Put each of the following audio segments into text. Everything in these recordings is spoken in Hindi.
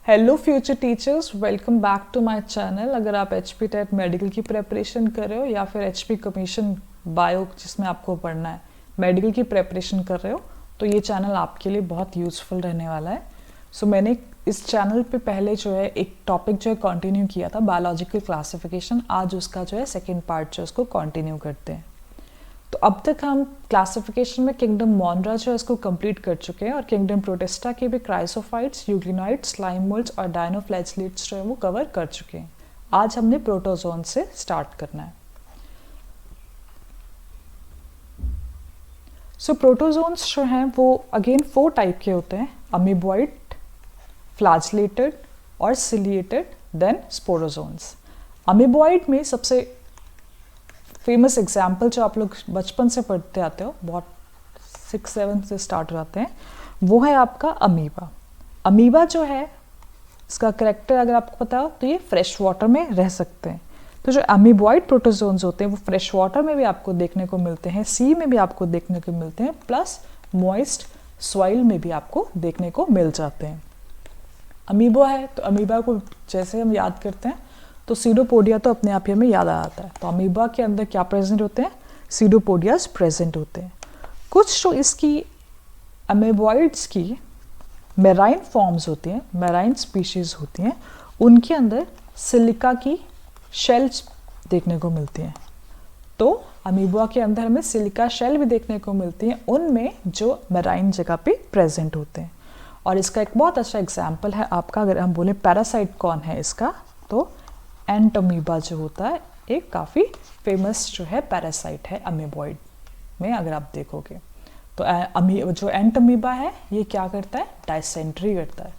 Hello future teachers, welcome back to my channel. अगर आप एचपी टेट मेडिकल की प्रेपरेशन कर रहे हो या फिर एचपी कमीशन बायो जिसमें आपको पढ़ना है मेडिकल की प्रेपरेशन कर रहे हो तो ये चैनल आपके लिए बहुत यूज़फुल रहने वाला है। सो मैंने इस चैनल पे पहले जो है एक टॉपिक जो है कंटिन्यू किया था बायोलॉजिकल क्लासिफिकेशन। आज उसका जो है सेकेंड पार्ट जो है उसको कंटिन्यू करते हैं। तो अब तक हम क्लासिफिकेशन में किंगडम मोनरा जो है इसको कंप्लीट कर चुके हैं और किंगडम प्रोटिस्टा के भी क्राइसोफाइट्स, यूग्लिनोइड्स, स्लाइम मोल्ड्स और डायनोफ्लैचेलेट्स जो है वो कवर कर चुके हैं। आज हमने प्रोटोजोन से स्टार्ट करना है। सो प्रोटोजोन्स जो हैं वो अगेन 4 टाइप के होते हैं, अमीबॉइड, फ्लैजेलेटेड और सिलिएटेड, देन स्पोरोजोन्स। अमीबॉइड में सबसे फेमस एग्जाम्पल जो आप लोग बचपन से पढ़ते आते हो, बहुत 6-7 से स्टार्ट हो जाते हैं, वो है आपका अमीबा। अमीबा जो है इसका करेक्टर अगर आपको पता हो तो ये फ्रेश वाटर में रह सकते हैं। तो जो अमीबॉइड प्रोटोजोन्स होते हैं वो फ्रेश वाटर में भी आपको देखने को मिलते हैं, सी में भी आपको देखने को मिलते हैं, प्लस मॉइस्ट सॉइल में भी आपको देखने को मिल जाते हैं। अमीबा है तो अमीबा को जैसे हम याद करते हैं तो सीडोपोडिया तो अपने आप ही हमें याद आ जाता है। तो अमीबा के अंदर क्या प्रेजेंट होते हैं? सीडोपोडियाज प्रेजेंट होते हैं। कुछ जो इसकी अमीबॉइड्स की मेराइन फॉर्म्स होती हैं, मेराइन स्पीशीज होती हैं, उनके अंदर सिलिका की शेल्स देखने को मिलती हैं। तो अमीबा के अंदर हमें सिलिका शेल भी देखने को मिलती हैं, उनमें जो मेराइन जगह पे प्रेजेंट होते हैं। और इसका एक बहुत अच्छा एग्जाम्पल है आपका, अगर हम बोले पैरासाइट कौन है इसका, तो एंट अमीबा जो होता है एक काफ़ी फेमस जो है पैरासाइट है अमीबॉइड में। अगर आप देखोगे तो जो एंट अमीबा है ये क्या करता है? डायसेंट्री करता है।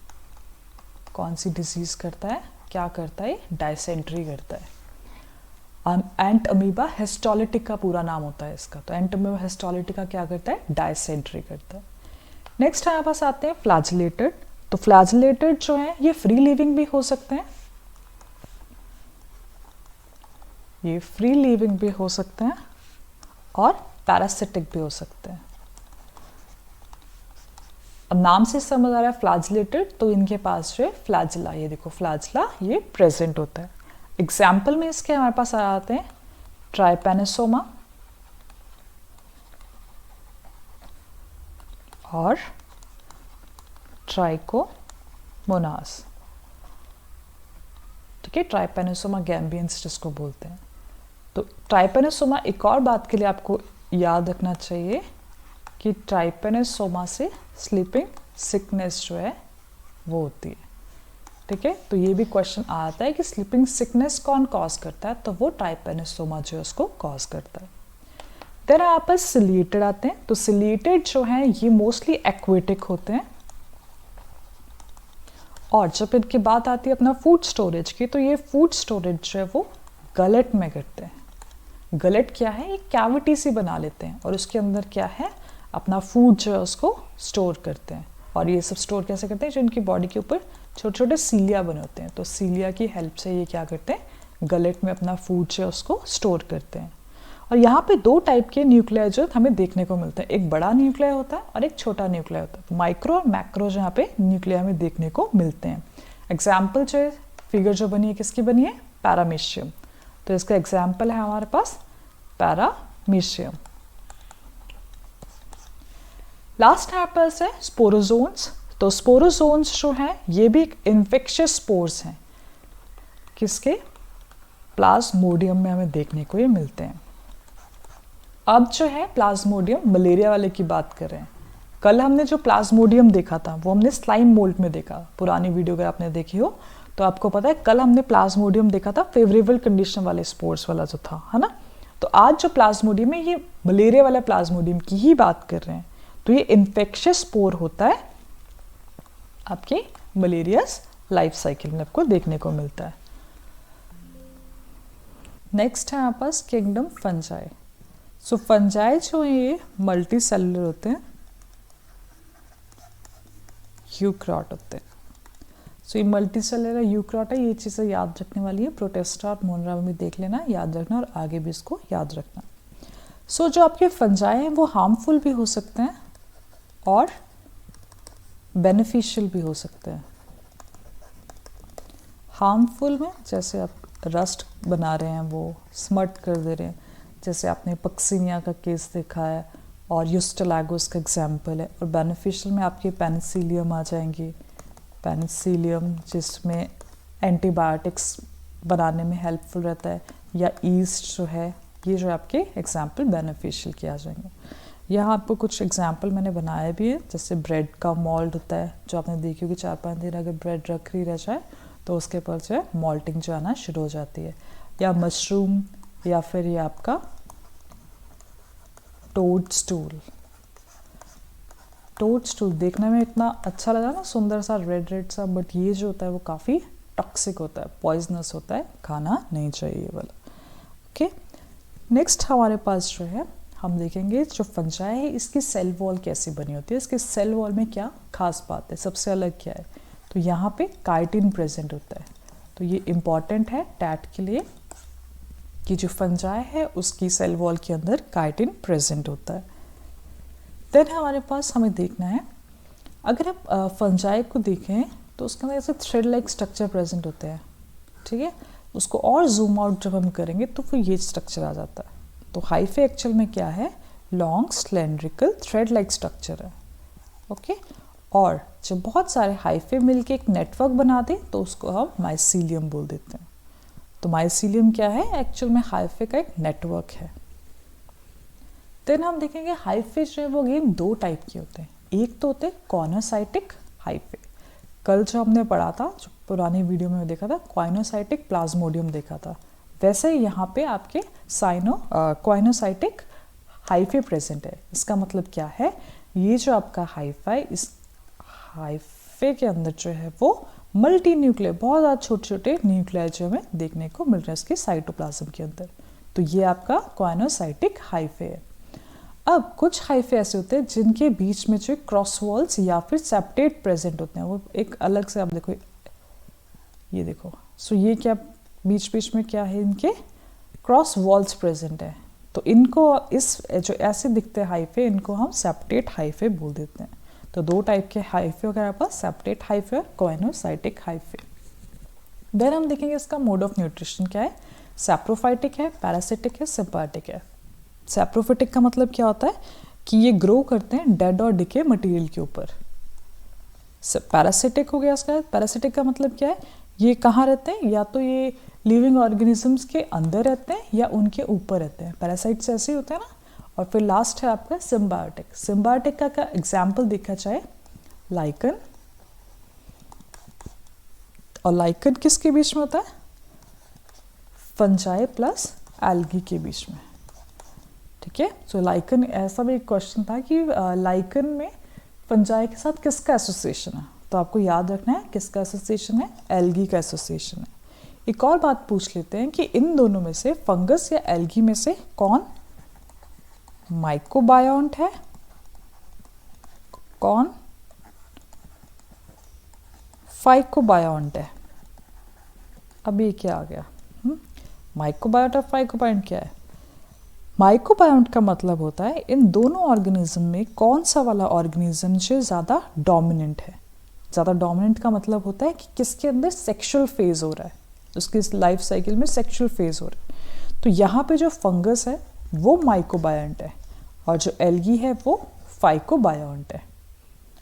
कौन सी डिजीज़ करता है? क्या करता है? डायसेंट्री करता है। एंट अमीबा हिस्टोलिटिका पूरा नाम होता है इसका। तो एंट अमीबा हिस्टोलिटिका क्या करता है? डायसेंट्री करता है। नेक्स्ट हमारे पास आते हैं फ्लैजेलेटेड। तो फ्लैजेलेटेड जो है ये फ्री लिविंग भी हो सकते हैं, ये फ्री लिविंग भी हो सकते हैं और पैरासिटिक भी हो सकते हैं। अब नाम से समझ आ रहा है फ्लैजेलेटेड, तो इनके पास जो है फ्लैजिला, ये देखो फ्लैजिला ये प्रेजेंट होता है। एग्जाम्पल में इसके हमारे पास आ जाते हैं ट्राइपेनोसोमा और ट्राइकोमोनास। ठीक है, ट्राइपेनोसोमा गैम्बियंस जिसको बोलते हैं। तो ट्राइपेनोसोमा एक और बात के लिए आपको याद रखना चाहिए कि ट्राइपेनोसोमा से स्लीपिंग सिकनेस जो है वो होती है। ठीक है, तो ये भी क्वेश्चन आता है कि स्लीपिंग सिकनेस कौन कॉज करता है, तो वो ट्राइपेनोसोमा जो है उसको कॉज करता है। देन आप सिलिएटेड आते हैं। तो सिलिएटेड जो है ये मोस्टली एक्वेटिक होते हैं। और जब इनकी बात आती है अपना फूड स्टोरेज की, तो ये फूड स्टोरेज जो है वो गलेट में करते हैं। गलेट क्या है? एक कैविटी सी बना लेते हैं और उसके अंदर क्या है? अपना फूड जो है उसको स्टोर करते हैं। और ये सब स्टोर कैसे करते हैं? जो इनकी बॉडी के ऊपर छोटे छोटे सीलिया बने होते हैं, तो सीलिया की हेल्प से ये क्या करते हैं? गलेट में अपना फूड जो है उसको स्टोर करते हैं। और यहाँ पे 2 टाइप के न्यूक्लियाई जो हमें देखने को मिलते हैं, एक बड़ा न्यूक्लियाई होता है और एक छोटा न्यूक्लियाई होता है। माइक्रो और मैक्रो जो यहाँ पे न्यूक्लियाई हमें देखने को मिलते हैं। एग्जाम्पल जो है फिगर जो बनी है किसकी बनी है? पैरामीशियम। तो इसका एग्जाम्पल है हमारे पास पैरामीशियम। लास्ट हमारे पास है स्पोरोजोन्स। तो स्पोरोजोन्स जो है ये भी एक इन्फेक्शियस स्पोर्स हैं, किसके? प्लाज्मोडियम में हमें देखने को ये मिलते हैं। अब जो है प्लाज्मोडियम मलेरिया वाले की बात कर रहे हैं। कल हमने जो प्लाज्मोडियम देखा था वो हमने स्लाइम मोल्ड में देखा। पुरानी वीडियो अगर आपने देखी हो तो आपको पता है कल हमने प्लाज्मोडियम देखा था फेवरेबल कंडीशन वाले स्पोर्स वाला जो था, है ना। तो आज जो प्लाज्मोडियम है ये मलेरिया वाला प्लाज्मोडियम की ही बात कर रहे हैं। तो ये इन्फेक्शियस स्पोर होता है, आपकी मलेरियस लाइफ साइकिल में आपको देखने को मिलता है। नेक्स्ट है आपके पास किंगडम फंजाई। सो फंजाई जो है ये मल्टी सेलुलर होते हैं, यूकैरियोट होते हैं। सो ये मल्टी सेलुलर यूकैरियोट है, ये चीज़ें याद रखने वाली है। प्रोटिस्टा और मोनरा में भी देख लेना, याद रखना और आगे भी इसको याद रखना। सो जो आपके फंजाई हैं वो हार्मफुल भी हो सकते हैं और बेनिफिशियल भी हो सकते हैं। हार्मफुल में जैसे आप रस्ट बना रहे हैं, वो स्मट कर दे रहे हैं, जैसे आपने पक्सिनिया का केस देखा है और यूस्टेलागोस का एग्जाम्पल है। और बेनिफिशियल में आपके पेनिसिलियम आ जाएंगे, पेनिसिलियम जिसमें एंटीबायोटिक्स बनाने में हेल्पफुल रहता है, या ईस्ट जो है, ये जो आपके एग्जाम्पल बेनिफिशियल के आ जाएंगे। यहाँ आपको कुछ एग्जाम्पल मैंने बनाए भी है, जैसे ब्रेड का मोल्ड होता है, जो आपने देखी होगी 4-5 दिन अगर ब्रेड रख ही रह जाए तो उसके ऊपर जो है मॉल्टिंग जो आना शुरू हो जाती है। या मशरूम, या फिर ये आपका टोड स्टूल। टोड स्टूल देखने में इतना अच्छा लगा ना, सुंदर सा रेड रेड सा, बट ये जो होता है वो काफ़ी टॉक्सिक होता है, पॉइजनस होता है, खाना नहीं चाहिए ये वाला। ओके, नेक्स्ट हमारे पास जो है हम देखेंगे जो फंजाई है इसकी सेल वॉल कैसी बनी होती है, इसके सेल वॉल में क्या खास बात है, सबसे अलग क्या है। तो यहाँ पे काइटिन प्रेजेंट होता है, तो ये इम्पॉर्टेंट है टैट के लिए कि जो फंजाई है उसकी सेल वॉल के अंदर काइटिन प्रेजेंट होता है। देन हमारे पास हमें देखना है, अगर आप फंजाई को देखें तो उसके अंदर ऐसे थ्रेड लाइक स्ट्रक्चर प्रेजेंट होते हैं, ठीक है। उसको और जूम आउट जब हम करेंगे तो फिर ये स्ट्रक्चर आ जाता है। तो हाइफे एक्चुअल में क्या है, लॉन्ग स्लेंड्रिकल थ्रेड लाइक स्ट्रक्चर है, ओके। और जब बहुत सारे हाइफे मिलके एक नेटवर्क बना दें तो उसको हम माइसीलियम बोल देते हैं। तो माइसीलियम क्या है, एक्चुअल में हाइफे का एक नेटवर्क है। देन हम देखेंगे हाइफे जो है वो अगेन 2 टाइप के होते हैं। एक तो होते हैं कॉर्नोसाइटिक हाइफे, कल जो हमने पढ़ा था, जो पुरानी वीडियो में देखा था, कॉर्नोसाइटिक प्लाज्मोडियम देखा था, वैसे ही यहाँ पे आपके कॉर्नोसाइटिक हाइफे प्रेजेंट है। इसका मतलब क्या है, ये जो आपका हाइफा है, इस हाइफे के अंदर जो है वो मल्टी न्यूक्लियर, बहुत ज़्यादा छोटे छोटे न्यूक्लियर जो हमें देखने को मिल रहे हैं इसके साइटोप्लाज्म के अंदर। तो ये आपका कॉर्नोसाइटिक हाइफे है। अब कुछ हाइफे ऐसे होते हैं जिनके बीच में जो क्रॉस वॉल्स या फिर सेप्टेट प्रेजेंट होते हैं, वो एक अलग से, आप देखो ये देखो, सो ये क्या बीच बीच में क्या है, इनके क्रॉस वॉल्स प्रेजेंट है। तो इनको इस जो ऐसे दिखते हैं हाइफे, इनको हम सेप्टेट हाइफे बोल देते हैं। तो 2 टाइप के हाइफे वगैरह पास, सेप्टेट हाइफे और कॉर्नोसाइटिक हाइफे। देन हम देखेंगे इसका मोड ऑफ न्यूट्रिशन क्या है, सैप्रोफाइटिक है, पैरासिटिक है, सिम्बायोटिक है। सैप्रोफाइटिक का मतलब क्या होता है कि ये ग्रो करते हैं डेड और डिके मटेरियल के ऊपर। पैरासिटिक हो गया इसका, पैरासिटिक का मतलब क्या है, ये कहाँ रहते हैं, या तो ये लिविंग ऑर्गेनिजम्स के अंदर रहते हैं या उनके ऊपर रहते हैं, पैरासाइट्स ऐसे ही होते हैं ना। और फिर लास्ट है आपका सिम्बायोटिक। सिम्बायोटिक का एग्जाम्पल देखा जाए, लाइकन, और लाइकन किसके बीच में होता है, फंजाई प्लस एल्गी के बीच में, ठीक है। सो लाइकन, ऐसा भी एक क्वेश्चन था कि लाइकन में फंजाई के साथ किसका एसोसिएशन है, तो आपको याद रखना है किसका एसोसिएशन है, एल्गी का एसोसिएशन है। एक और बात पूछ लेते हैं कि इन दोनों में से, फंगस या एल्गी में से कौन माइकोबायोन्ट है, कौन फाइकोबायोन्ट है। अब ये क्या आ गया, माइकोबायोन्ट और फाइकोबायोन्ट क्या है। माइकोबायोन्ट का मतलब होता है इन दोनों ऑर्गेनिज्म में कौन सा वाला ऑर्गेनिज्म जो ज़्यादा डोमिनेंट है। ज़्यादा डोमिनेंट का मतलब होता है कि किसके अंदर सेक्सुअल फेज हो रहा है, उसकी लाइफ साइकिल में सेक्सुअल फेज हो रहा है। तो यहाँ पे जो फंगस है वो माइकोबायोन्ट है और जो एल्गी है वो फाइकोबायोन्ट है,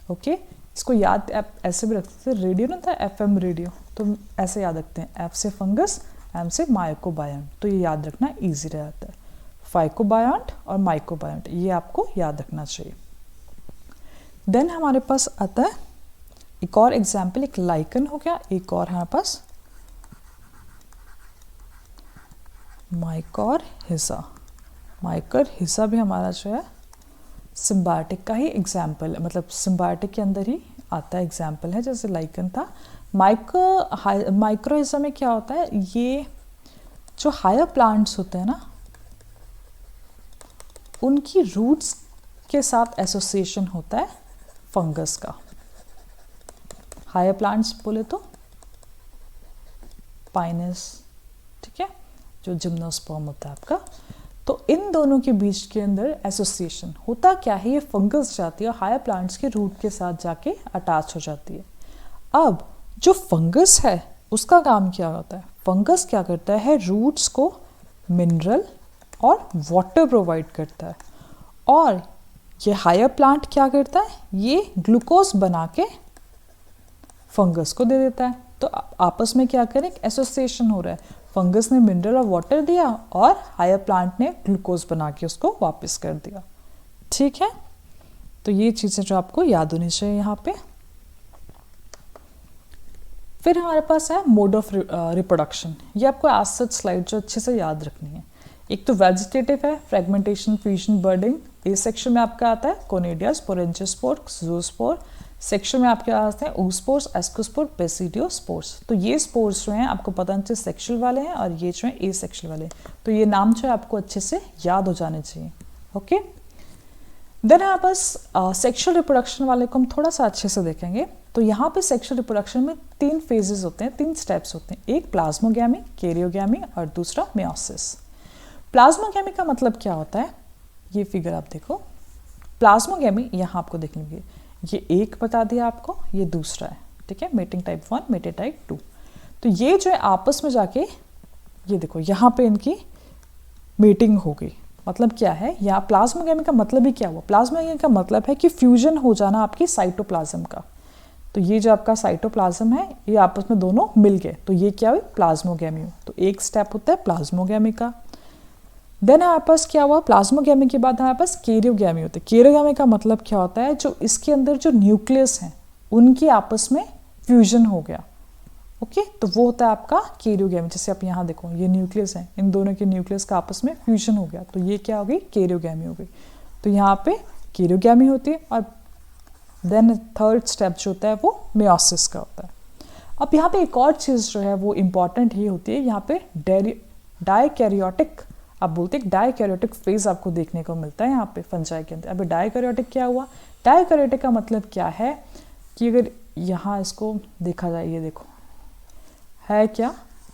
ओके। इसको याद आप ऐसे भी रखते थे, रेडियो ना था FM रेडियो, तो ऐसे याद रखते हैं, F से फंगस, M से माइकोबायोन्ट, तो ये याद रखना ईजी रहता है। फाइकोबायोन्ट और माइकोबायोन्ट, ये आपको याद रखना चाहिए। देन हमारे पास आता है एक और एग्जाम्पल, एक लाइकन हो गया, एक और हमारे पास माइकोरहिजा। माइकोरहिजा भी हमारा जो है सिम्बायोटिक का ही एग्जाम्पल है, मतलब सिम्बायोटिक के अंदर ही आता है एग्जाम्पल है, जैसे लाइकन था। माइकोरहिजा में क्या होता है, ये जो हायर प्लांट्स होते हैं ना, उनकी रूट्स के साथ एसोसिएशन होता है फंगस का। हायर प्लांट्स बोले तो पाइनस, ठीक है, जो जिम्नोस्पर्म होता है आपका। तो इन दोनों के बीच के अंदर एसोसिएशन होता क्या है, ये फंगस जाती है हायर प्लांट्स के रूट के साथ जाके अटैच हो जाती है। अब जो फंगस है उसका काम क्या होता है? फंगस क्या करता है? रूट्स को मिनरल और वाटर प्रोवाइड करता है, और ये हायर प्लांट क्या करता है? ये ग्लूकोज बना के फंगस को दे देता है। तो आपस में क्या करें? एक एसोसिएशन हो रहा है, फंगस ने मिनरल और वाटर दिया और हायर प्लांट ने ग्लूकोज बना के उसको वापस कर दिया। ठीक है, तो ये चीज़ें जो आपको याद होनी चाहिए यहाँ पे। फिर हमारे पास है मोड ऑफ रिप्रोडक्शन। ये आपको आज सच स्लाइड जो अच्छे से याद रखनी है। एक तो वेजिटेटिव है, फ्रेगमेंटेशन, फ्यूजन, बर्डिंग। ए सेक्शन में आपका आता है कोनिडिया, स्पोरेंजियोस्पोर, ज़ूस्पोर। सेक्शन में आपके आते हैं oospores, ascospore, basidiospores। तो ये स्पोर्स जो हैं आपको पता नहीं सेक्शुअल वाले हैं, और ये जो है ए सेक्शुअल वाले। तो ये नाम जो है आपको अच्छे से याद हो जाने चाहिए। ओके, देन यहाँ पास सेक्शुअल रिप्रोडक्शन वाले को हम थोड़ा सा अच्छे से देखेंगे। तो यहाँ पे सेक्शुअल रिप्रोडक्शन में 3 फेजेस होते हैं, 3 स्टेप्स होते हैं। एक प्लाज्मोगैमी, कैरियोगैमी और दूसरा मेयोसिस। प्लाज्मोगैमी का मतलब क्या होता है? ये फिगर आप देखो, प्लाज्मोगैमी यहाँ आपको देख लीजिए, ये एक बता दिया आपको, ये दूसरा है। ठीक है, मेटिंग टाइप 1, मेटिंग टाइप 2। तो ये जो है आपस में जाके, ये देखो यहाँ पे इनकी मेटिंग हो गई। मतलब क्या है? यहाँ प्लाज्मोगैमी का मतलब ही क्या हुआ? प्लाज्मोगैमी का मतलब है कि फ्यूजन हो जाना आपकी साइटोप्लाज्म का। तो ये जो आपका साइटोप्लाज्म है, ये आपस में दोनों मिल गए, तो ये क्या हुई? प्लाज्मोगैमी हुई। तो एक स्टेप होता है प्लाज्मोगैमी का। देन हमारे पास क्या हुआ? प्लाज्मोगैमी के बाद हमारे पास कैरियोगैमी होता है। कैरियोगैमी का मतलब क्या होता है? जो इसके अंदर जो न्यूक्लियस हैं उनकी आपस में फ्यूजन हो गया। ओके, तो वो होता है आपका कैरियोगैमी। जैसे आप यहाँ देखो, ये न्यूक्लियस है, इन दोनों के न्यूक्लियस का आपस में फ्यूजन हो गया, तो ये क्या हो गई? कैरियोगैमी हो गई। तो यहाँ पे कैरियोगैमी होती है। और देन थर्ड स्टेप जो होता है वो मेयोसिस का होता है। अब यहाँ पे एक और चीज़ जो है वो इम्पॉर्टेंट ही होती है, यहाँ पे डाइकैरियोटिक, आप बोलते हैं डाइकैरियोटिक फेज आपको देखने को मिलता है यहाँ पे फंजाई के अंदर। अभी डाइकैरियोटिक क्या हुआ? डाइकैरियोटिक का मतलब क्या है कि अगर यहाँ इसको देखा जाए, ये देखो है क्या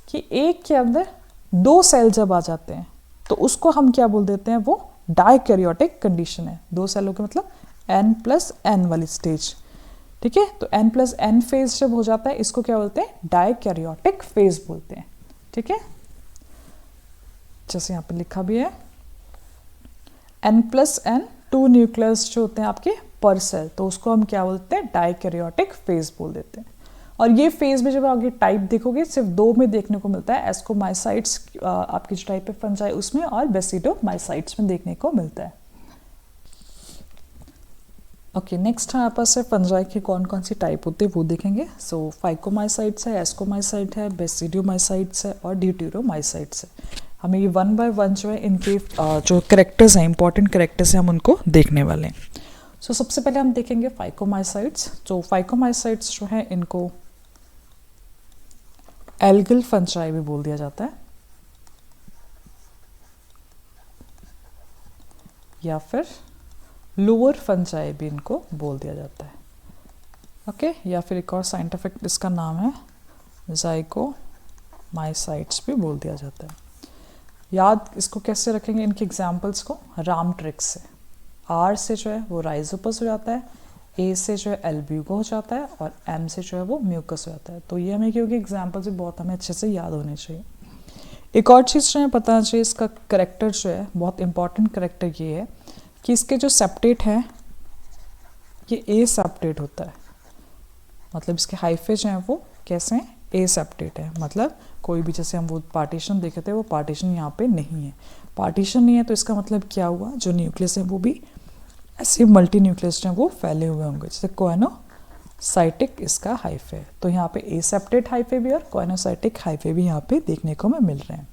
कि एक के अंदर 2 सेल जब आ जाते हैं तो उसको हम क्या बोल देते हैं? वो डाइकैरियोटिक कंडीशन है। 2 सेलों के मतलब n+n वाली स्टेज। ठीक है, तो n+n फेज जब हो जाता है इसको क्या बोलते हैं? डाइकैरियोटिक फेज बोलते हैं। ठीक है, जैसे यहाँ पे लिखा भी है n+n 2 न्यूक्लियस जो होते हैं आपके पर सेल, तो उसको हम क्या बोलते हैं? डाइकैरियोटिक फेज बोल देते हैं। और ये फेज में जब आगे टाइप देखोगे सिर्फ 2 में देखने को मिलता है, एस्कोमाइसाइट्स आपकी जो टाइप है फंजाई उसमें, और बेसिडोमाइसाइट्स में देखने को मिलता है। ओके, नेक्स्ट हमारे पास है फंजाई के कौन कौन सी टाइप होते हैं वो देखेंगे। सो फाइकोमाइसाइट्स है, एस्कोमाइसाइट है, बेसिडियोमाइसाइट्स है और ड्यूटेरोमाइसाइट्स है। हमें ये 1 बाय 1 जो है इनके जो कैरेक्टर्स हैं, इंपॉर्टेंट कैरेक्टर्स हैं, हम उनको देखने वाले हैं। सो सबसे पहले हम देखेंगे फाइकोमाइसाइट्स। जो फाइकोमाइसाइट्स जो है इनको एल्गल फंजाई भी बोल दिया जाता है, या फिर लोअर फंजाई भी इनको बोल दिया जाता है। ओके, या फिर एक और साइंटिफिक इसका नाम है जाइकोमाइसाइट्स भी बोल दिया जाता है। याद इसको कैसे रखेंगे इनके एग्जाम्पल्स को? राम ट्रिक्स से। आर से जो है वो राइजोपस हो जाता है, ए से जो है एल्ब्यूगो हो जाता है, और एम से जो है वो म्यूकस हो जाता है। तो ये हमें क्योंकि एग्जाम्पल्स भी बहुत हमें अच्छे से याद होने चाहिए। एक और चीज़ जो है पता चाहिए, इसका करेक्टर जो है बहुत इंपॉर्टेंट करेक्टर ये है कि इसके जो सेप्टेट है ये ए सेप्टेट होता है। मतलब इसके हाइफे जो हैं वो कैसे हैं? ए सेप्टेट है। मतलब कोई भी, जैसे हम वो पार्टीशन देखे थे, वो पार्टीशन यहाँ पे नहीं है। पार्टीशन नहीं है तो इसका मतलब क्या हुआ? जो न्यूक्लियस है वो भी ऐसे मल्टी न्यूक्लियस हैं वो फैले हुए होंगे। जैसे कोएनोसाइटिक इसका हाइफे है, तो यहाँ पे ए सेप्टेट हाइफे भी और कोएनोसाइटिक हाइफे भी यहाँ पे देखने को हमें मिल रहे हैं।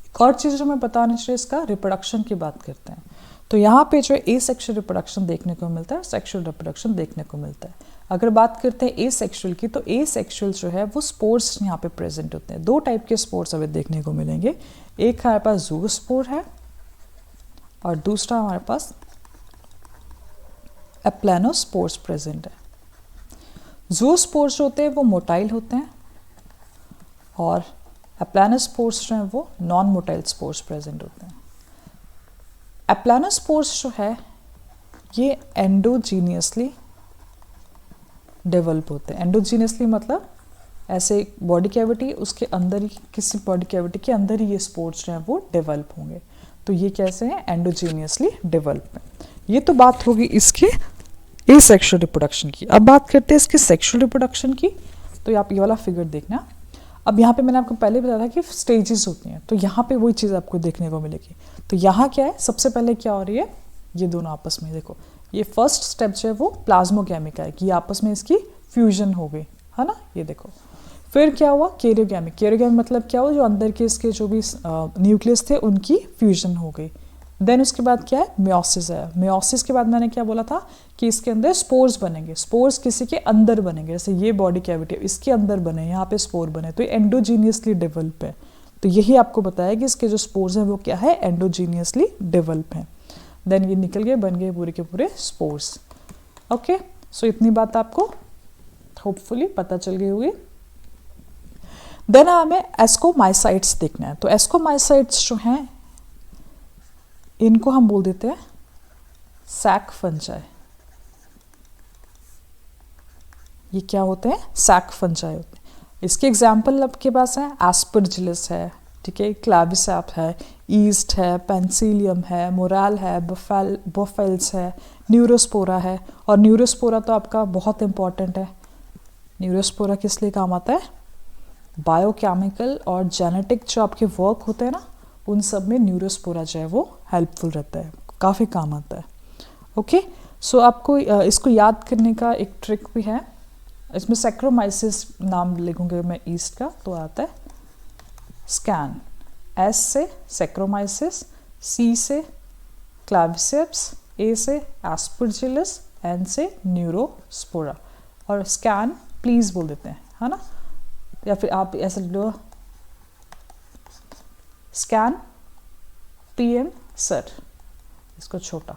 एक और चीज़ जो हमें बताना चाहिए, इसका रिप्रोडक्शन की बात करते हैं। तो यहाँ पे जो है ए सेक्शुअल रिप्रोडक्शन देखने को मिलता है, सेक्शुअल रिप्रोडक्शन देखने को मिलता है। अगर बात करते हैं ए सेक्शुअल की, तो ए सेक्शुअल जो है वो स्पोर्स यहाँ पे प्रेजेंट होते हैं। 2 टाइप के स्पोर्स हमें देखने को मिलेंगे। एक हमारे पास ज़ूस्पोर है और दूसरा हमारे पास एप्लानोस्पोर्स प्रेजेंट है। ज़ूस्पोर्स जो होते हैं वो मोटाइल होते हैं, और एप्लानोस्पोर्स जो हैं वो नॉन मोटाइल स्पोर्स प्रेजेंट होते हैं। एप्लानोस्पोर्स जो है ये एंडोजीनियसली डेवलप होते हैं। एंडोजीनियसली मतलब ऐसे बॉडी कैविटी, उसके अंदर ही, किसी बॉडी कैविटी के अंदर ही ये स्पोर्स जो हैं वो डेवलप होंगे। तो ये कैसे हैं? एंडोजीनियसली डेवलप है। ये तो बात होगी इसके एसेक्सुअल रिप्रोडक्शन की। अब बात करते हैं इसके सेक्सुअल रिप्रोडक्शन की। तो आप ये वाला फिगर देखना। अब यहाँ पे मैंने आपको पहले बताया था कि स्टेजेस होती हैं, तो यहाँ पे वही चीज़ आपको देखने को मिलेगी। तो यहाँ क्या है, सबसे पहले क्या हो रही है, ये दोनों आपस में, देखो ये फर्स्ट स्टेप जो है वो प्लाज्मोगैमी का है कि आपस में इसकी फ्यूजन हो गई, है ना, ये देखो। फिर क्या हुआ, कैरियोगैमी। कैरियोगैमी मतलब क्या हुआ, जो अंदर के इसके जो भी न्यूक्लियस थे उनकी फ्यूजन हो गई। देन उसके बाद क्या है, मियोसिस है। मियोसिस के बाद मैंने क्या बोला था कि इसके अंदर स्पोर्स बनेंगे। स्पोर्स किसी के अंदर बनेंगे, जैसे ये बॉडी कैविटी इसके अंदर बने, यहाँ पे स्पोर बने, तो ये एंडोजीनियसली डेवलप है। तो यही आपको बताया कि इसके जो स्पोर्स हैं वो क्या है, एंडोजीनियसली डेवलप हैं। देन ये निकल गए, बन गए पूरे के पूरे स्पोर्स। ओके, सो इतनी बात आपको होपफुली पता चल गई होगी। देन हमें एस्कोमाइसाइट्स देखना है। तो एस्कोमाइसाइट्स जो हैं इनको हम बोल देते हैं सैक फंजाई। ये क्या होते हैं, सैक फंजाई होते हैं। इसके एग्जाम्पल आपके पास है, एस्परजिलस है, ठीक है, क्लैविसैप है, ईस्ट है, पेंसिलियम है, मोराल है, बोफेल्स है, न्यूरोस्पोरा है। और न्यूरोस्पोरा तो आपका बहुत इंपॉर्टेंट है। न्यूरोस्पोरा किस लिए काम आता है, बायोकेमिकल और जेनेटिक जो आपके वर्क होते हैं ना, उन सब में न्यूरोस्पोरा जो है वो हेल्पफुल रहता है, काफ़ी काम आता है। ओके, सो आपको इसको याद करने का एक ट्रिक भी है। इसमें सैक्रोमाइसिस नाम लिखूंगे मैं ईस्ट का, तो आता है स्कैन। एस से सैक्रोमाइसिस, सी से क्लैविसेप्स, ए से एस्परजिलस, एन से न्यूरोस्पोरा। और स्कैन प्लीज बोल देते हैं, है ना, या फिर आप ऐसे लिख लो स्कैन पीएम सर, इसको छोटा,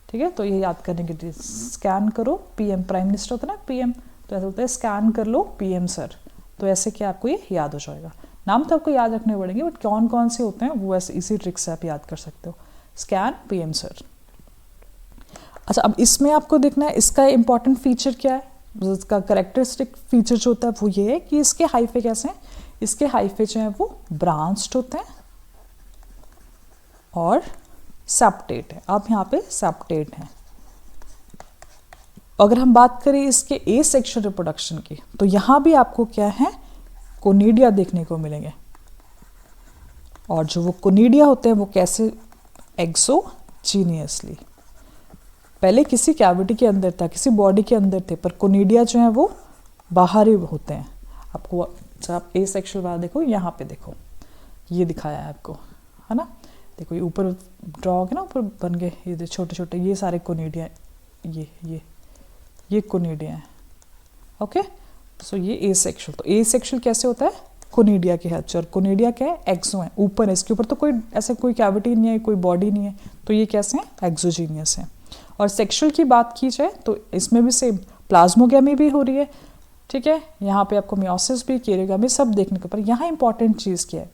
ठीक है। तो ये याद करने के लिए स्कैन करो पीएम, प्राइम मिनिस्टर होता है ना पीएम, तो ऐसा होता है स्कैन कर लो पीएम सर। तो ऐसे क्या आपको ये याद हो जाएगा। नाम तो आपको याद रखने पड़ेंगे, बट कौन कौन से होते हैं वो ऐसे इसी ट्रिक से आप याद कर सकते हो, स्कैन पीएम सर। अच्छा, अब इसमें आपको देखना है इसका इंपॉर्टेंट फीचर क्या है। इसका करेक्टरिस्टिक फीचर जो होता है वो ये है कि इसके हाइफे कैसे हैं, इसके हाइफे जो हैं वो ब्रांच्ड होते हैं और सेप्टेट है। अब यहाँ पे सेप्टेट हैं। अगर हम बात करें इसके एसेक्सुअल रिप्रोडक्शन की, तो यहाँ भी आपको क्या है, कोनिडिया देखने को मिलेंगे। और जो वो कोनिडिया होते हैं वो कैसे, एक्सोजीनियसली। पहले किसी कैविटी के अंदर था, किसी बॉडी के अंदर थे, पर कोनिडिया जो है वो बाहर ही होते हैं। आपको आप एसेक्सुअल वाला देखो, यहाँ पे देखो, ये दिखाया है आपको, है ना, देखो ये ऊपर ड्रॉ हो गया ना, ऊपर बन गए ये छोटे छोटे, ये सारे कोनिडिया, ये कोनिडिया है। ओके, सो ये एसेक्सुअल। तो एसेक्सुअल कैसे होता है, कोनिडिया के हेल्प से। और कोनिडिया क्या है, एक्सो है, ऊपर है, इसके ऊपर तो कोई ऐसा कोई कैविटी नहीं है, कोई बॉडी नहीं है, तो ये कैसे हैं, एक्सोजीनियस है। और सेक्सुअल की बात की जाए तो इसमें भी सेम प्लाज्मोगैमी भी हो रही है, ठीक है। यहाँ पे आपको मियोसिस भी, कैरियोगैमी सब देखने को, पर यहाँ इंपॉर्टेंट चीज़ क्या है,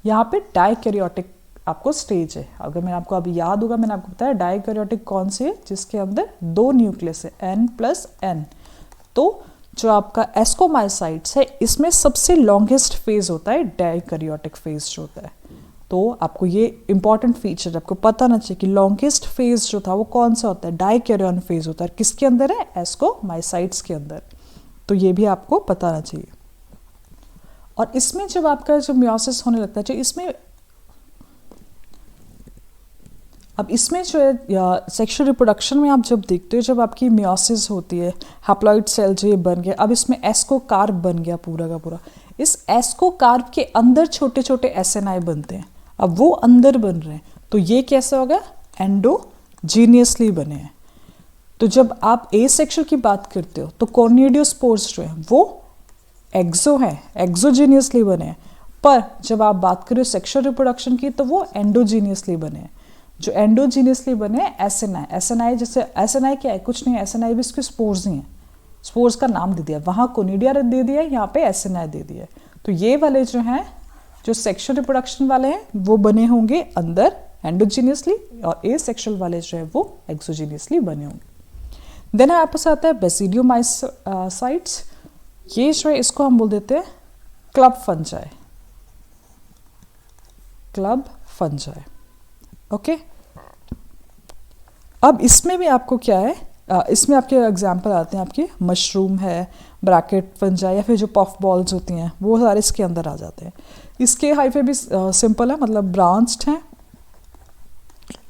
यहाँ पे डाइकैरियोटिक आपको स्टेज है। अगर मैं आपको अभी याद होगा, मैंने आपको बताया डाइकैरियोटिक कौन से है, जिसके अंदर 2 न्यूक्लियस है, N+N। तो जो आपका एस्कोमाइसाइट्स है, इसमें सबसे लॉन्गेस्ट फेज होता है डाइकैरियोटिक फेज जो होता है। तो आपको ये इंपॉर्टेंट फीचर आपको पता ना चाहिए कि लॉन्गेस्ट फेज जो था वो कौन सा होता है, डाइकैरियन फेज होता है। किसके अंदर है, एस्कोमाइसाइट्स के अंदर। तो ये भी आपको पता ना चाहिए। और इसमें जब आपका जो मियोसिस होने लगता है, जो इसमें अब इसमें जो है सेक्सुअल रिप्रोडक्शन में आप जब देखते हो, जब आपकी मियोसिस होती है, हैप्लॉइड सेल जो ये बन गया, अब इसमें एस्कोकार्प बन गया पूरा का पूरा। इस एस्कोकार्प के अंदर छोटे छोटे एसएनआई बनते हैं, अब वो अंदर बन रहे हैं, तो ये कैसे होगा, एंडोजीनियसली बने हैं। तो जब आप एसेक्सुअल की बात करते हो तो कॉर्निडियोस्पोर्स जो है वो एक्सो है, एक्सोजीनियसली बने हैं। पर जब आप बात करें सेक्सुअल रिप्रोडक्शन की, तो वो एंडोजीनियसली बने हैं। जो एंडोजीनियसली बने एसएनआई, एसएनआई जैसे एसएनआई क्या है, कुछ नहीं, एसएनआई भी इसके स्पोर्स ही हैं, स्पोर्स का नाम दे दिया, वहाँ कोनिडिया दे दिया, यहाँ पे एसएनआई दे दिया। तो ये वाले जो हैं, जो सेक्सुअल रिप्रोडक्शन वाले हैं, वो बने होंगे अंदर एंडोजीनियसली, और एसेक्सुअल वाले जो है वो एक्सोजीनियसली बने होंगे। देन आपके पास आता है बेसिडियोमाइसाइट्स। ये जो है इसको हम बोल देते हैं club fungi, club fungi. Okay, अब इसमें भी आपको क्या है, इसमें आपके एग्जांपल आते हैं, आपके मशरूम है, ब्रैकेट फंजाई, या फिर जो पफ बॉल्स होती हैं वो सारे इसके अंदर आ जाते हैं। इसके हाइफे भी सिंपल है, मतलब ब्रांच्ड हैं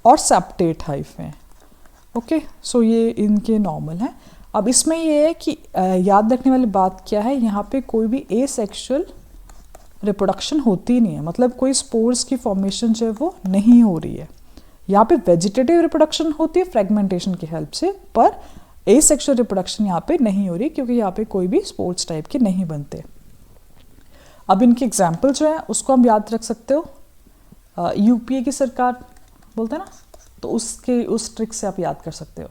और सेप्टेट हाइफे हैं। ओके, सो ये इनके नॉर्मल हैं। अब इसमें ये है कि याद रखने वाली बात क्या है, यहाँ पे कोई भी एसेक्सुअल रिप्रोडक्शन होती नहीं है, मतलब कोई स्पोर्स की फॉर्मेशन जो है वो नहीं हो रही है। यहाँ पे वेजिटेटिव रिप्रोडक्शन होती है फ्रेगमेंटेशन की हेल्प से, पर एसेक्सुअल रिप्रोडक्शन यहाँ पे नहीं हो रही, क्योंकि यहाँ पे कोई भी स्पोर्स टाइप के नहीं बनते। अब इनके एग्जाम्पल जो है उसको हम याद रख सकते हो, यूपीए की सरकार बोलते हैं ना, तो उसके उस ट्रिक से आप याद कर सकते हो।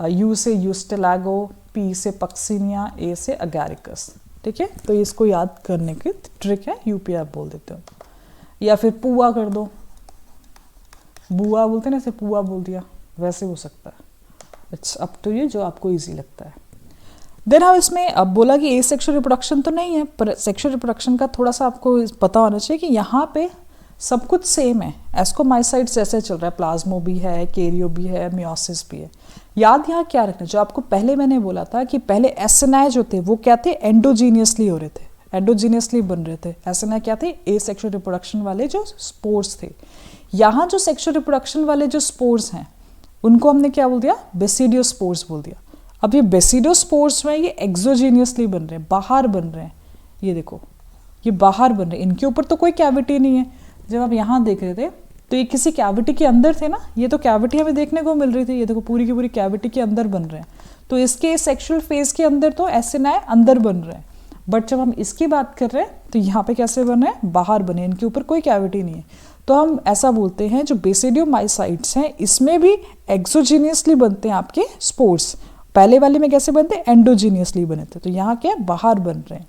यू से यूस्टेलागो, पी से पक्सिनिया, ए से अगैरिकस। ठीक है, तो इसको याद करने की ट्रिक है, यूपीए आप बोल देते हो। या फिर पुआ कर दो, बुआ बोलते हैं ना, ऐसे पुआ बोल दिया, वैसे हो सकता है। इट्स अप टू यू, जो आपको इजी लगता है। देन हम इसमें अब बोला कि एसेक्सुअल रिप्रोडक्शन तो नहीं है, पर सेक्सुअल रिप्रोडक्शन का थोड़ा सा आपको पता होना चाहिए कि यहाँ पे सब कुछ सेम है। एस्कोमाइसाइट्स जैसे चल रहा है, प्लाज्मो भी है, कैरियो भी है, मियोसिस भी है। याद यहाँ क्या रखना, जो आपको पहले मैंने बोला था कि पहले एसएनआई जो थे वो क्या थे, एंडोजीनियसली हो रहे थे, एंडोजीनियसली बन रहे थे। एसएनआई क्या थे, एसेक्सुअल रिप्रोडक्शन वाले जो स्पोर्स थे। यहाँ जो सेक्सुअल रिप्रोडक्शन वाले जो स्पोर्स हैं उनको हमने क्या बोल दिया, बेसिडियोस्पोर्स बोल दिया। अब ये बेसिडियोस्पोर्स में ये एक्सोजीनियसली बन रहे हैं, बाहर बन रहे हैं। ये देखो, ये बाहर बन रहे हैं, इनके ऊपर तो कोई कैविटी नहीं है। जब आप यहाँ देख रहे थे तो ये किसी कैविटी के अंदर थे ना, ये तो कैविटी हमें देखने को मिल रही थी। ये देखो पूरी की पूरी कैविटी के अंदर बन रहे हैं, तो इसके सेक्सुअल फेज के अंदर तो एसएनआई अंदर बन रहे हैं। बट जब हम इसकी बात कर रहे हैं तो यहाँ पे कैसे बन रहे हैं, बाहर बने, इनके ऊपर कोई कैविटी नहीं है। तो हम ऐसा बोलते हैं जो बेसिडियोमाइसाइट्स हैं इसमें भी एक्सोजीनियसली बनते हैं आपके स्पोर्स। पहले वाले में कैसे बनते हैं, एंडोजीनियसली बने थे, तो यहाँ क्या बाहर बन रहे हैं।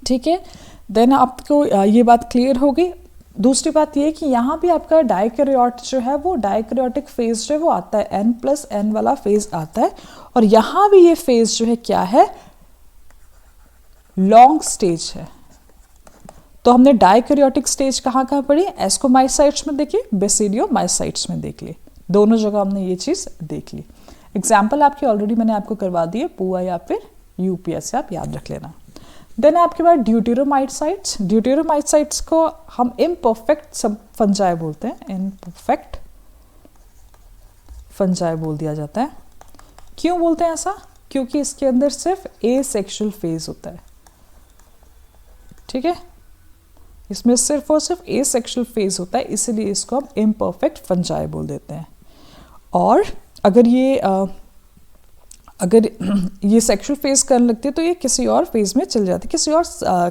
ठीक है, देन आपको ये बात क्लियर होगी। दूसरी बात ये है कि यहाँ भी आपका डाइकैरियोट जो है वो डाइकैरियोटिक फेज जो है वो आता है, N+N वाला फेज आता है। और यहाँ भी ये फेज जो है क्या है, लॉन्ग स्टेज है। तो हमने डाइकैरियोटिक स्टेज कहाँ कहाँ पढ़ी, एस्कोमाइसाइट्स में देखी, बेसिडियोमाइसाइट्स में देख ली, दोनों जगह हमने ये चीज़ देख ली। एग्जाम्पल आपकी ऑलरेडी मैंने आपको करवा दी है, पुआ या फिर यूपीएस से आप याद रख लेना। देन आपके पास ड्यूटेरोमाइसाइट्स, ड्यूटेरोमाइसाइट्स को हम इम्परफेक्ट फंजाई बोलते हैं, इम्परफेक्ट फंजाई बोल दिया जाता है। क्यों बोलते हैं ऐसा, क्योंकि इसके अंदर सिर्फ एसेक्सुअल फेज होता है। ठीक है, इसमें सिर्फ और सिर्फ एसेक्सुअल फेज होता है, इसीलिए इसको हम इम्परफेक्ट फंजाई बोल देते हैं। और अगर ये सेक्सुअल फेज करने लगती है तो ये किसी और फेज में चल जाती है, किसी और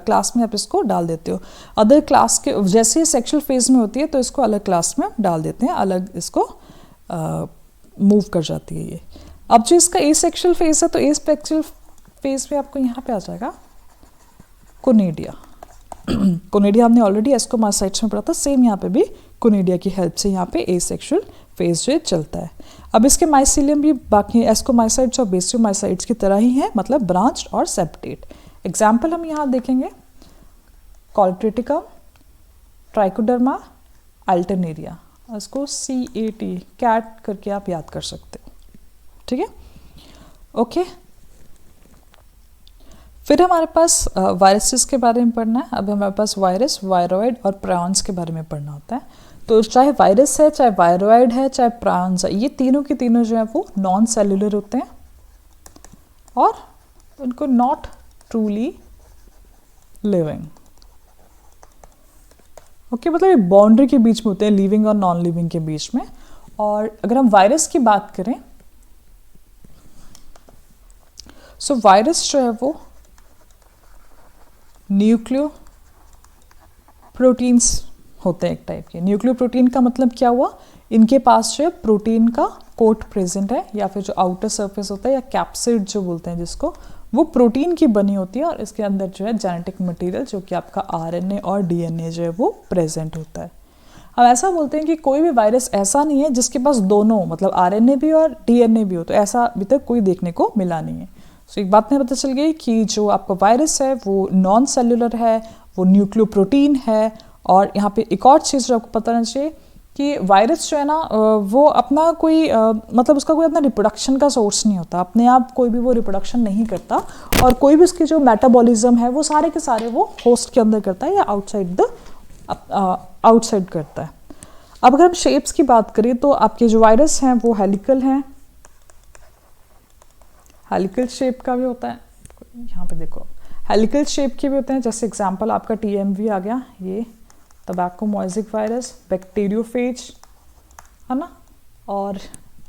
क्लास में आप इसको डाल देते हो। अदर क्लास के जैसे ही सेक्सुअल फेज में होती है तो इसको अलग क्लास में डाल देते हैं, अलग इसको मूव कर जाती है ये। अब जो इसका एसेक्सुअल फेज है तो एसेक्सुअल फेज में आपको यहाँ पे आ जाएगा कोनेडिया। कोनेडिया हमने ऑलरेडी एस्कोमाइसाइट्स में पढ़ा था, सेम यहाँ पे भी कोनेडिया की हेल्प से यहाँ पे एसेक्सुअल फेज जो चलता है। अब इसके माइसीलियम भी बाकी एस्कोमाइसाइट्स और बेसियोमाइसाइट्स की तरह ही है, मतलब ब्रांच्ड और सेप्टेट। एग्जाम्पल हम यहाँ देखेंगे, कॉल्ट्रेटिकम, ट्राइकोडर्मा, अल्टरनेरिया। इसको CAT कैट करके आप याद कर सकते हो। ठीक है, ओके। फिर हमारे पास वायरसेस के बारे में पढ़ना है। अब हमारे पास वायरस, वायरॉइड और प्रायॉन्स के बारे में पढ़ना होता है। तो चाहे वायरस है, चाहे वायरॉइड है, चाहे प्रायॉन्स है, ये तीनों के तीनों जो है वो नॉन सेलुलर होते हैं और उनको नॉट ट्रूली लिविंग। ओके, मतलब ये बाउंड्री के बीच में होते हैं, लिविंग और नॉन लिविंग के बीच में। और अगर हम वायरस की बात करें, सो वायरस जो है वो न्यूक्लियो प्रोटीन्स होते हैं एक टाइप के। न्यूक्लियो प्रोटीन का मतलब क्या हुआ, इनके पास जो है प्रोटीन का कोट प्रेजेंट है, या फिर जो आउटर सरफेस होता है या कैप्सिड जो बोलते हैं जिसको, वो प्रोटीन की बनी होती है। और इसके अंदर जो है जेनेटिक मटेरियल जो कि आपका RNA और DNA जो है वो प्रेजेंट होता है। हम ऐसा बोलते हैं कि कोई भी वायरस ऐसा नहीं है जिसके पास दोनों, मतलब RNA भी और DNA भी हो, तो ऐसा अभी तक कोई देखने को मिला नहीं है। सो एक बात में पता चल गई कि जो आपका वायरस है वो नॉन सेलुलर है, वो न्यूक्लियोप्रोटीन है। और यहाँ पे एक और चीज़ जो आपको पता रहना चाहिए कि वायरस जो है ना वो अपना कोई मतलब उसका कोई अपना रिप्रोडक्शन का सोर्स नहीं होता, अपने आप कोई भी वो रिप्रोडक्शन नहीं करता, और कोई भी उसकी जो मेटाबॉलिज्म है वो सारे के सारे वो होस्ट के अंदर करता है या आउटसाइड करता है। अब अगर हम शेप्स की बात करें तो आपके जो वायरस हैं वो हेलिकल हैं, हेलिकल शेप का भी होता है, यहाँ पे देखो हेलिकल शेप के भी होते हैं। जैसे एग्जांपल आपका TMV आ गया, ये टबैको मोज़ेक वायरस, बैक्टीरियोफेज है ना, और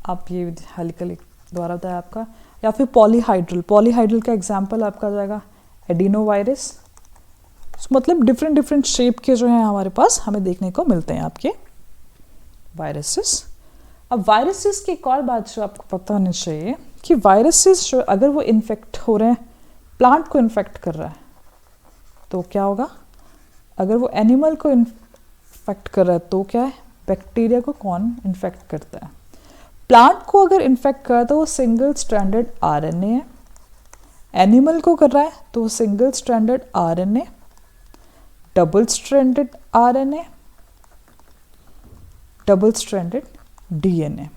आप ये हेलिकल द्वारा बताया आपका, या फिर पॉलीहाइड्रल का एग्जांपल आपका आ जाएगा एडिनो वायरस। मतलब डिफरेंट शेप के जो हैं हमारे पास हमें देखने को मिलते हैं आपके वायरसेस। अब वायरसेस की एक और बात जो आपको पता होनी चाहिए कि वायरसेस जो अगर वो इन्फेक्ट हो रहे हैं, प्लांट को इन्फेक्ट कर रहा है तो क्या होगा, अगर वो एनिमल को इन्फेक्ट कर रहा है तो क्या है, बैक्टीरिया को कौन इन्फेक्ट करता है, प्लांट को अगर इन्फेक्ट कर रहा है तो वो सिंगल स्ट्रैंडेड RNA है, एनिमल को कर रहा है तो वो single stranded RNA, double stranded RNA, double stranded DNA।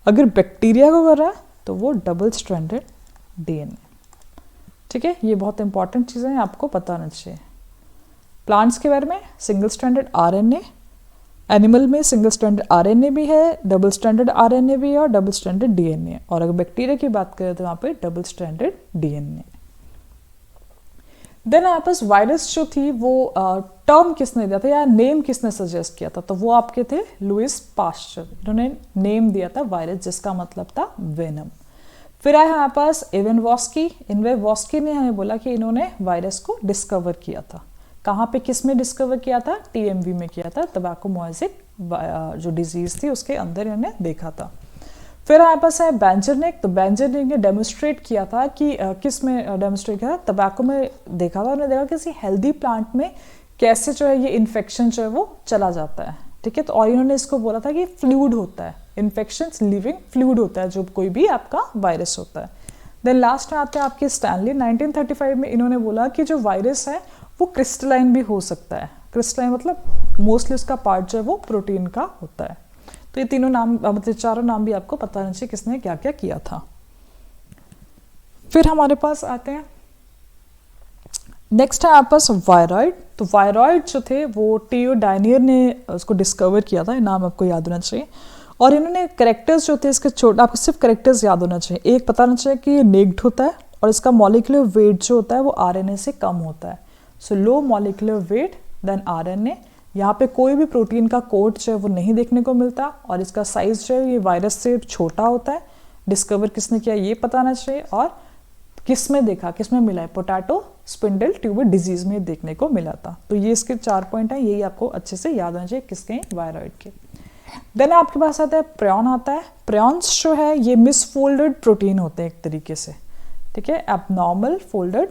अगर बैक्टीरिया को कर रहा है तो वो डबल स्ट्रैंडेड DNA। ठीक है, ये बहुत इंपॉर्टेंट चीज़ें हैं, आपको पता होना चाहिए। प्लांट्स के बारे में सिंगल स्ट्रैंडेड RNA, एनिमल में सिंगल स्ट्रैंडेड RNA भी है, डबल स्ट्रैंडेड RNA भी है और डबल स्ट्रैंडेड DNA। और अगर बैक्टीरिया की बात करें तो वहाँ पे डबल स्ट्रैंडेड DNA। देन आपके पास वायरस जो थी वो टर्म किसने दिया था या नेम किसने सजेस्ट किया था, तो वो आपके थे लुइस पास्चर। इन्होंने नेम दिया था वायरस जिसका मतलब था वेनम। फिर आया हमारे पास इवन वॉस्की ने हमें बोला कि इन्होंने वायरस को डिस्कवर किया था। कहाँ पे किस में डिस्कवर किया था, TMV में किया था, टबैको मोज़ेक जो डिजीज थी उसके अंदर इन्होंने देखा था। फिर हमारे पास है बेंजरनिक। तो बेंजरनिक ने डेमोन्स्ट्रेट किया था कि किस में डेमोन्स्ट्रेट किया था, टबैको में देखा था। उन्होंने देखा किसी हेल्दी प्लांट में कैसे जो है ये इन्फेक्शन जो है वो चला जाता है। ठीक है, तो और इन्होंने इसको बोला था कि फ्लूइड होता है, इन्फेक्शन लिविंग फ्लूइड होता है जो कोई भी आपका वायरस होता है। देन लास्ट में आते हैं आपके स्टैनली। 1935 में इन्होंने बोला कि जो वायरस है वो क्रिस्टलाइन भी हो सकता है। क्रिस्टलाइन मतलब मोस्टली उसका पार्ट जो है वो प्रोटीन का होता है। तो ये तीनों नाम मतलब चारों नाम भी आपको पता होना चाहिए किसने क्या क्या किया था। फिर हमारे पास आते हैं नेक्स्ट है आपके पास वायरॉइड। तो वायरॉइड जो थे वो टीओ डायनियर ने उसको डिस्कवर किया था, ये नाम आपको याद होना चाहिए। और इन्होंने करेक्टर्स जो थे इसके छोटा, आपको सिर्फ करेक्टर्स याद होना चाहिए। एक पता होना चाहिए कि ये नेक्ड होता है और इसका मॉलिक्यूलर वेट जो होता है वो RNA से कम होता है। So low molecular weight than RNA। यहाँ पे कोई भी प्रोटीन का कोड जो है वो नहीं देखने को मिलता और इसका साइज जो है ये वायरस से छोटा होता है। डिस्कवर किसने किया ये पता होना चाहिए और किस में देखा, किस में मिला है, पोटैटो स्पिंडल ट्यूबर डिजीज में देखने को मिला था। तो ये इसके 4 पॉइंट हैं, यही आपको अच्छे से याद होना चाहिए किसके, वायरॉइड के। देन आपके पास आता है प्रियॉन आता है। प्रियॉन्स जो है ये मिसफोल्डेड प्रोटीन होते हैं एक तरीके से। ठीक है, एबनॉर्मल फोल्डेड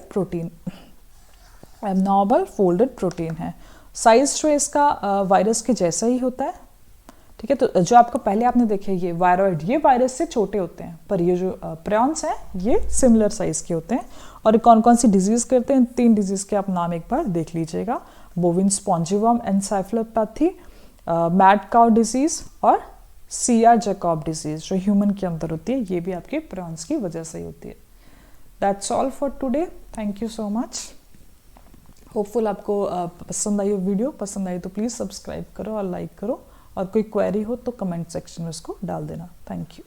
प्रोटीन है। साइज जो इसका वायरस के जैसा ही होता है। ठीक है, तो जो आपको पहले आपने देखे ये वायरॉइड, ये वायरस से छोटे होते हैं, पर ये जो प्रियॉन्स हैं ये सिमिलर साइज के होते हैं। और कौन कौन सी डिजीज करते हैं, 3 डिजीज के आप नाम एक बार देख लीजिएगा, bovine spongiform encephalopathy, mad cow disease और CR जैकब डिजीज जो ह्यूमन के अंदर होती है, ये भी आपके प्रियॉन्स की वजह से ही होती है। That's all for today, thank you so much. Hopeful आपको पसंद आई हो वीडियो, पसंद आई तो प्लीज़ सब्सक्राइब करो और लाइक करो, और कोई क्वेरी हो तो कमेंट सेक्शन में उसको डाल देना। Thank you.